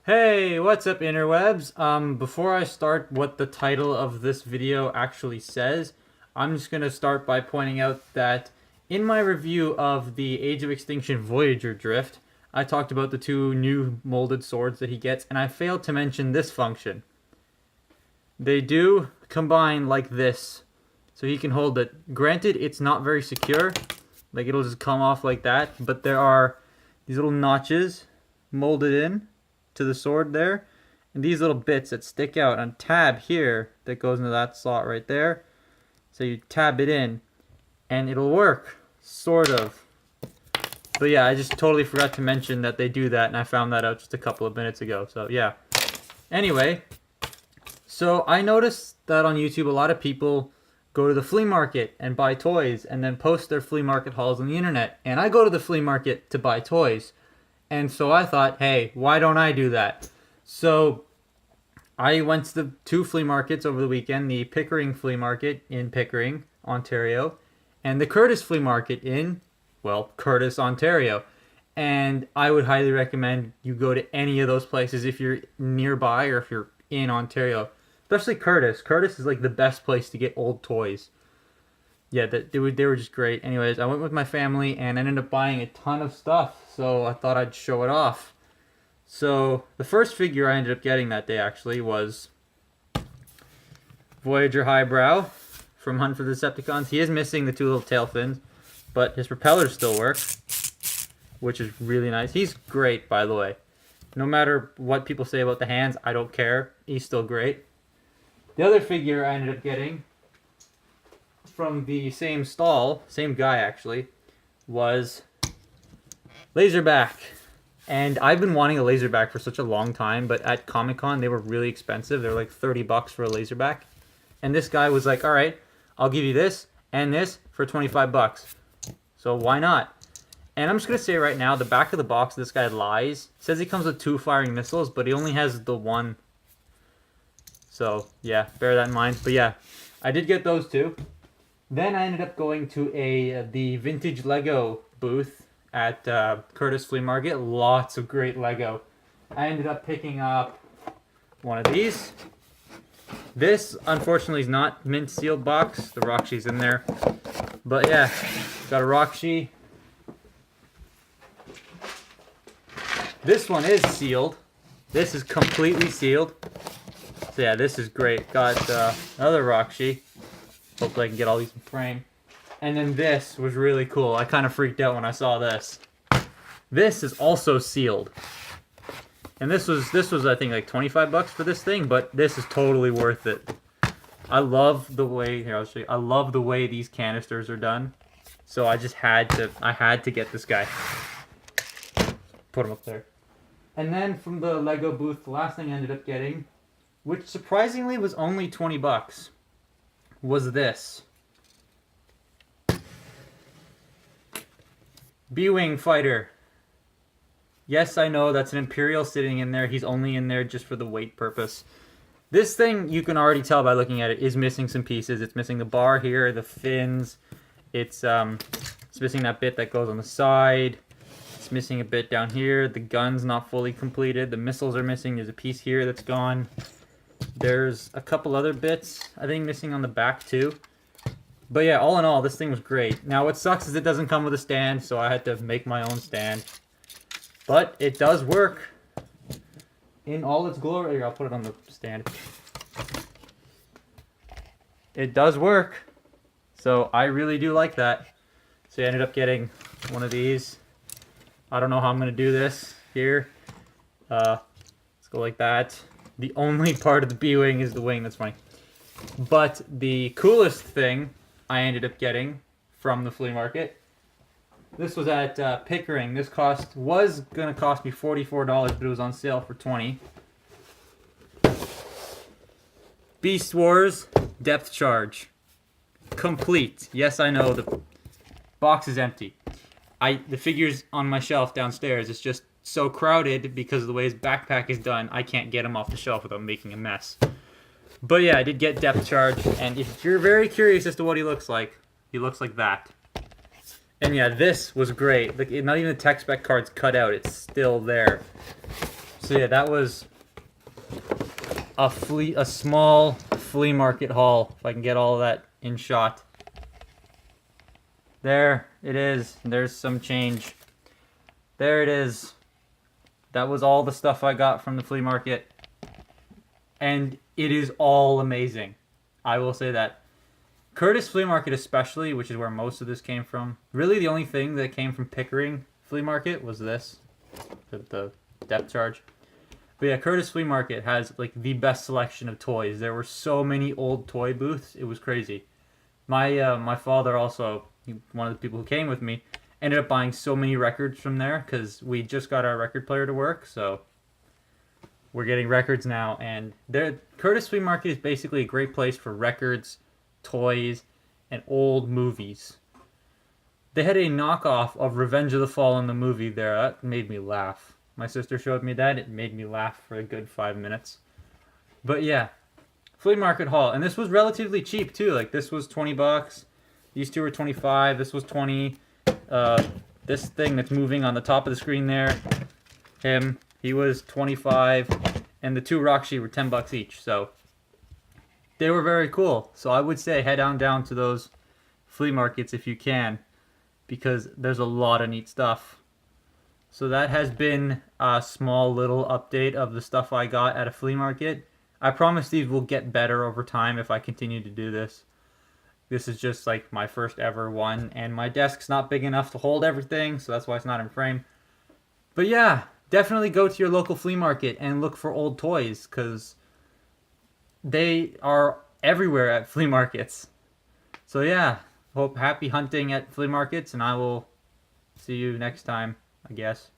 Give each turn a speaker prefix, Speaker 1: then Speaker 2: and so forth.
Speaker 1: Hey, what's up interwebs? Before I start what the title of this video actually says, I'm just gonna start by pointing out that in my review of the Age of Extinction Voyager Drift, I talked about the two new molded swords that he gets, and I failed to mention this function. They do combine like this, so he can hold it. Granted, it's not very secure, like it'll just come off like that, but there are these little notches molded in to the sword there, and these little bits that stick out on tab here that goes into that slot right there. So you tab it in and it'll work, sort of. But yeah, I just totally forgot to mention that they do that, and I found that out just a couple of minutes ago. So yeah. Anyway, so I noticed that on YouTube a lot of people go to the flea market and buy toys and then post their flea market hauls on the internet. And I go to the flea market to buy toys. And so I thought, hey, why don't I do that? So I went to the two flea markets over the weekend, the Pickering Flea Market in Pickering, Ontario, and the Curtis Flea Market in, well, Curtis, Ontario. And I would highly recommend you go to any of those places if you're nearby or if you're in Ontario. Especially Curtis. Curtis is like the best place to get old toys. Yeah, they were just great. Anyways, I went with my family and I ended up buying a ton of stuff, so I thought I'd show it off. So the first figure I ended up getting that day actually was Voyager Highbrow from Hunt for the Decepticons. He is missing the two little tail fins, but his propellers still work, which is really nice. He's great, by the way. No matter what people say about the hands, I don't care. He's still great. The other figure I ended up getting from the same stall, same guy actually, was Laserback. And I've been wanting a Laserback for such a long time, but at Comic-Con they were really expensive. They were like $30 for a Laserback. And this guy was like, alright, I'll give you this and this for 25 bucks. So why not? And I'm just going to say right now, the back of the box, this guy lies. It says he comes with 2 firing missiles, but he only has the one. So yeah, bear that in mind. But yeah, I did get those two. Then I ended up going to the vintage Lego booth at Curtis Flea Market. Lots of great Lego. I ended up picking up one of these. This, unfortunately, is not mint sealed box. The Rockshi's in there. But yeah, got a Rockshi. This one is sealed. This is completely sealed. So yeah, this is great. Got another Rockshi. Hopefully I can get all these in frame. And then this was really cool. I kind of freaked out when I saw this. This is also sealed. And this was I think like 25 bucks for this thing, but this is totally worth it. I love the way, here I'll show you. I love the way these canisters are done. So I just had to get this guy. Put him up there. And then from the Lego booth, the last thing I ended up getting, which surprisingly was only 20 bucks. Was this B-Wing fighter. Yes, I know that's an Imperial sitting in there. He's only in there just for the weight purpose. This thing, you can already tell by looking at it, is missing some pieces. It's missing the bar here, the fins. It's missing that bit that goes on the side. It's missing a bit down here. The gun's not fully completed. The missiles are missing. There's a piece here that's gone. There's a couple other bits, I think, missing on the back too. But yeah, all in all, this thing was great. Now what sucks is it doesn't come with a stand, so I had to make my own stand. But it does work in all its glory. Here, I'll put it on the stand. It does work. So I really do like that. So I ended up getting one of these. I don't know how I'm going to do this here. Let's go like that. The only part of the B-Wing is the wing. That's funny. But the coolest thing I ended up getting from the flea market, this was at Pickering. This was going to cost me $44, but it was on sale for $20. Beast Wars Depth Charge. Complete. Yes, I know, the box is empty. The figure's on my shelf downstairs. It's just so crowded because of the way his backpack is done. I can't get him off the shelf without making a mess. But yeah, I did get Depth Charge, and if you're very curious as to what he looks like that. And yeah, this was great. Like, not even the tech spec card's cut out. It's still there. So yeah, that was a small flea market haul. If I can get all of that in shot. There it is. There's some change. There it is. That was all the stuff I got from the flea market. And it is all amazing. I will say that. Curtis Flea Market especially, which is where most of this came from. Really the only thing that came from Pickering Flea Market was this. The depth charge. But yeah, Curtis Flea Market has like the best selection of toys. There were so many old toy booths. It was crazy. My father also, one of the people who came with me, ended up buying so many records from there because we just got our record player to work. So we're getting records now. And Curtis Flea Market is basically a great place for records, toys, and old movies. They had a knockoff of Revenge of the Fallen, the movie there. That made me laugh. My sister showed me that. It made me laugh for a good 5 minutes. But yeah, flea market haul. And this was relatively cheap too. Like this was $20. These two were 25. This was 20. This thing that's moving on the top of the screen there, he was 25. And the two Rockshi were $10 each. So they were very cool. So I would say head on down to those flea markets if you can, because there's a lot of neat stuff. So that has been a small little update of the stuff I got at a flea market. I promise these will get better over time if I continue to do this. This is just like my first ever one, and my desk's not big enough to hold everything, so that's why it's not in frame. But yeah, definitely go to your local flea market and look for old toys, because they are everywhere at flea markets. So yeah, happy hunting at flea markets, and I will see you next time, I guess.